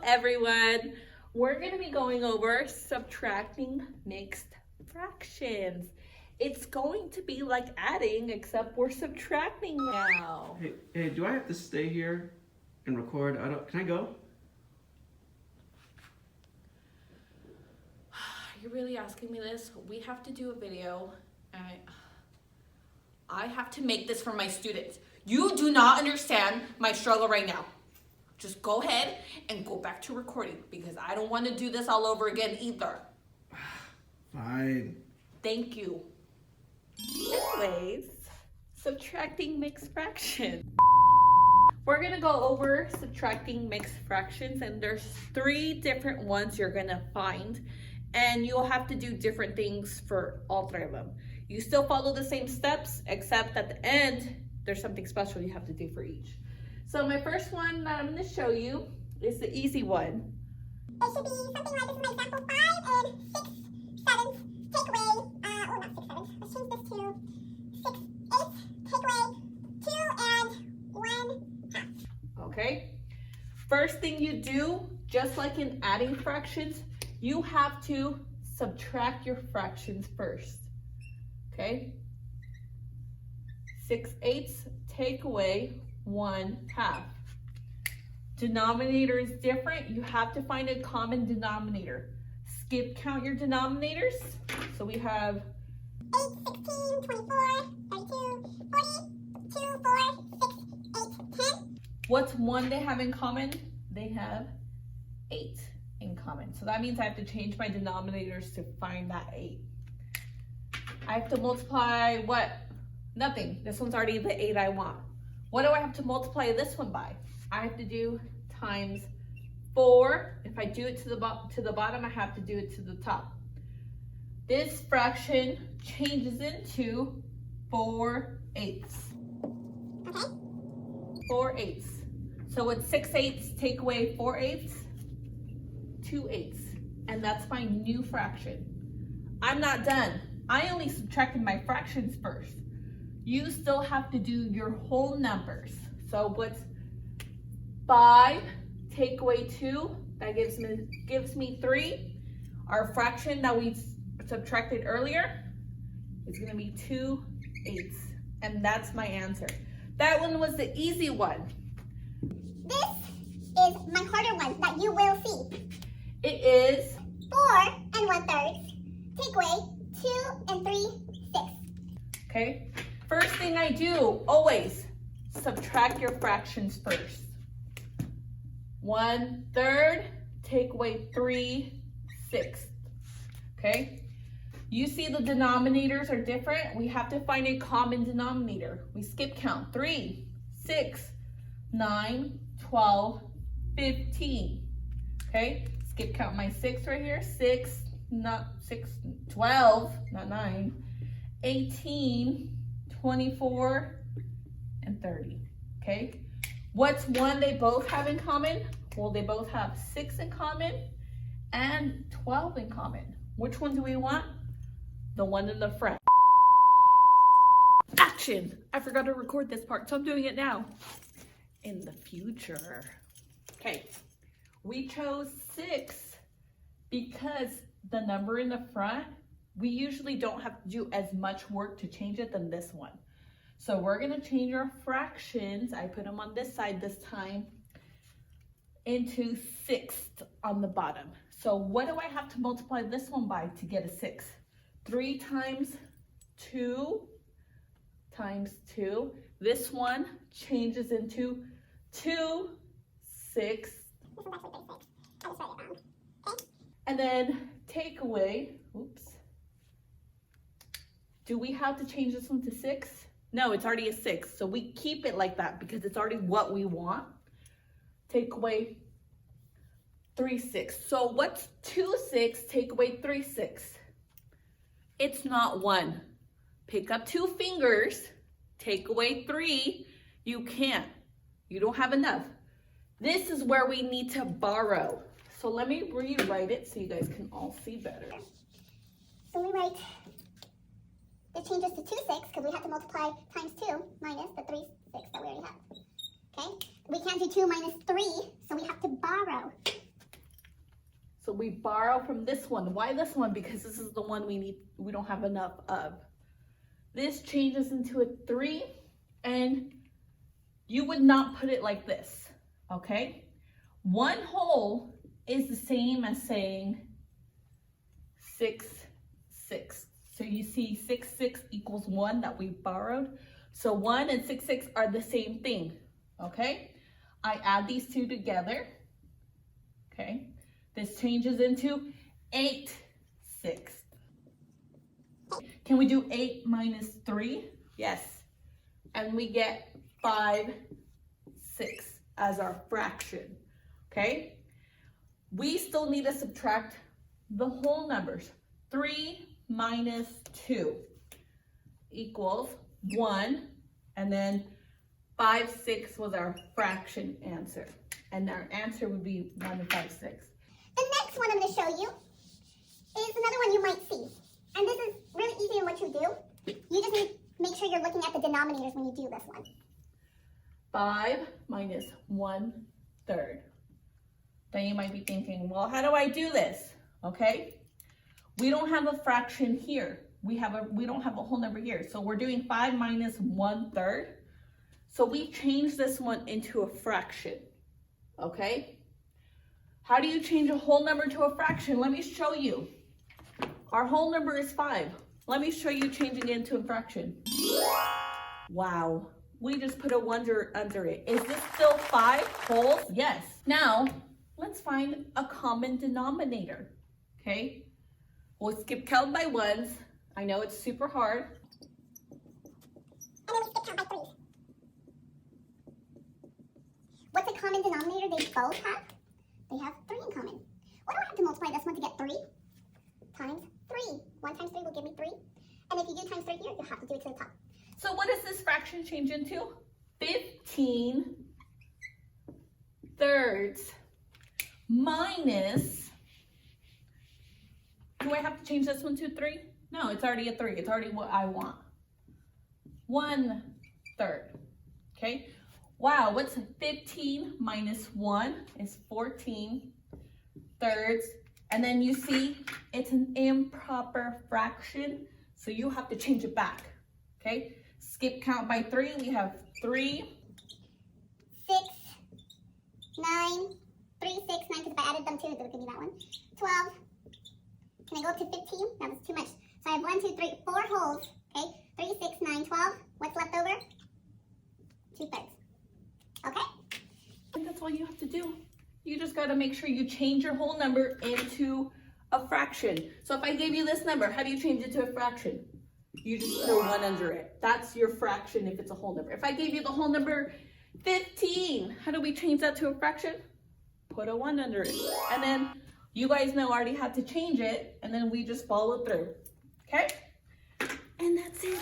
everyone. We're going to be going over subtracting mixed fractions. It's going to be like adding, except we're subtracting now. Hey, do I have to stay here and record? Can I go? You're really asking me this? We have to do a video. I have to make this for my students. You do not understand my struggle right now. Just go ahead and go back to recording because I don't want to do this all over again either. Fine. Thank you. Anyways, subtracting mixed fractions. We're going to go over subtracting mixed fractions, and there's 3 different ones you're going to find, and you'll have to do different things for all 3 of them. You still follow the same steps, except at the end, there's something special you have to do for each. So my first one that I'm going to show you is the easy one. It should be something like, this is my example, 5 and 6 sevenths, take away, not 6 sevenths, let's change this to 6 eighths, take away 2 and 1 half. Okay, first thing you do, just like in adding fractions, you have to subtract your fractions first. Okay, 6 eighths, take away 1 half. Denominator is different. You have to find a common denominator. Skip count your denominators. So we have 8, 16, 24, 32, 40, 2, 4, 6, 8, 10. what's one they have in common? They have 8 in common. So that means I have to change my denominators to find that 8. I have to multiply what? Nothing. This one's already the 8 I want. What do I have to multiply this one by? I have to do times 4. If I do it to the bottom, I have to do it to the top. This fraction changes into 4 eighths. Okay. 4 eighths. So it's 6 eighths, take away 4 eighths, 2 eighths. And that's my new fraction. I'm not done. I only subtracted my fractions first. You still have to do your whole numbers. So what's 5, take away 2, that gives me 3. Our fraction that we subtracted earlier is gonna be 2 eighths. And that's my answer. That one was the easy one. This is my harder one that you will see. It is 4 and 1/3, take away 2 and 3 sixths. okay. First thing I do, always subtract your fractions first. 1/3, take away 3 sixths. Okay. You see the denominators are different. We have to find a common denominator. We skip count. 3, 6, 9, 12, 15. Okay. Skip count my 6 right here. 6, not 6, 12, not 9, 18, 24, and 30. Okay. What's one they both have in common? Well, they both have 6 in common and 12 in common. Which one do we want? The one in the front. Action! I forgot to record this part, so I'm doing it now. In the future. Okay, we chose 6 because the number in the front, we usually don't have to do as much work to change it than this one. So we're gonna change our fractions, I put them on this side this time, into 6th on the bottom. So what do I have to multiply this one by to get a 6? 3 times 2 times 2. This one changes into 2 6. This is actually 36. I just wrote it wrong. Okay. And then take away, oops. Do we have to change this one to 6? No, it's already a 6. So we keep it like that because it's already what we want. Take away 3 6. So what's 2 6 take away 3 6? It's not 1. Pick up 2 fingers, take away 3. You can't. You don't have enough. This is where we need to borrow. So let me rewrite it so you guys can all see better. So we write, this changes to 2 6 because we have to multiply times 2 minus the 3 6 that we already have. Okay? We can't do 2 minus 3, so we have to borrow we borrow from this one. Why this one? Because this is the one we don't have enough of. This changes into a 3, and you would not put it like this, okay? 1 whole is the same as saying 6/6. So you see 6/6 equals 1 that we borrowed. So 1 and 6/6 are the same thing, okay? I add these two together, okay? This changes into 8/6. Can we do 8 minus 3? Yes. And we get 5/6 as our fraction, okay? We still need to subtract the whole numbers. 3 minus 2 equals 1, and then 5/6 was our fraction answer. And our answer would be 1 5/6. The next one I'm going to show you is another one you might see. And this is really easy in what you do. You just need to make sure you're looking at the denominators when you do this one. 5 minus 1/3. Then you might be thinking, well, how do I do this? Okay, we don't have a fraction here. We don't have a whole number here. So we're doing 5 minus 1/3. So we change this one into a fraction. Okay, how do you change a whole number to a fraction? Let me show you. Our whole number is 5. Let me show you changing it into a fraction. Wow, we just put a 1 under it. Is this still 5 wholes? Yes. Now, let's find a common denominator, okay? We'll skip count by ones. I know it's super hard. And then we skip count by 3s. What's a common denominator they both have? They have 3 in common. What do I have to multiply this one to get 3? Times 3. 1 times 3 will give me 3. And if you do times 3 here, you'll have to do it to the top. So what does this fraction change into? 15/3 minus, do I have to change this one to 3? No, it's already a 3. It's already what I want. 1/3, okay? Wow, what's 15 minus 1 is 14/3. And then you see it's an improper fraction, so you have to change it back, okay? Skip count by 3, we have 3. 6, 9, 3, 6, 9, because if I added them too, it would give me that one. 12. Can I go up to 15? That was too much. So I have 1, 2, 3, 4 wholes. Okay, 3, 6, 9, 12. What's left over? 2/3. Okay? And that's all you have to do. You just gotta make sure you change your whole number into a fraction. So if I gave you this number, how do you change it to a fraction? You just put a 1 under it. That's your fraction if it's a whole number. If I gave you the whole number 15, how do we change that to a fraction? Put a 1 under it. And then you guys know already how to change it, and then we just follow through. Okay? And that's it.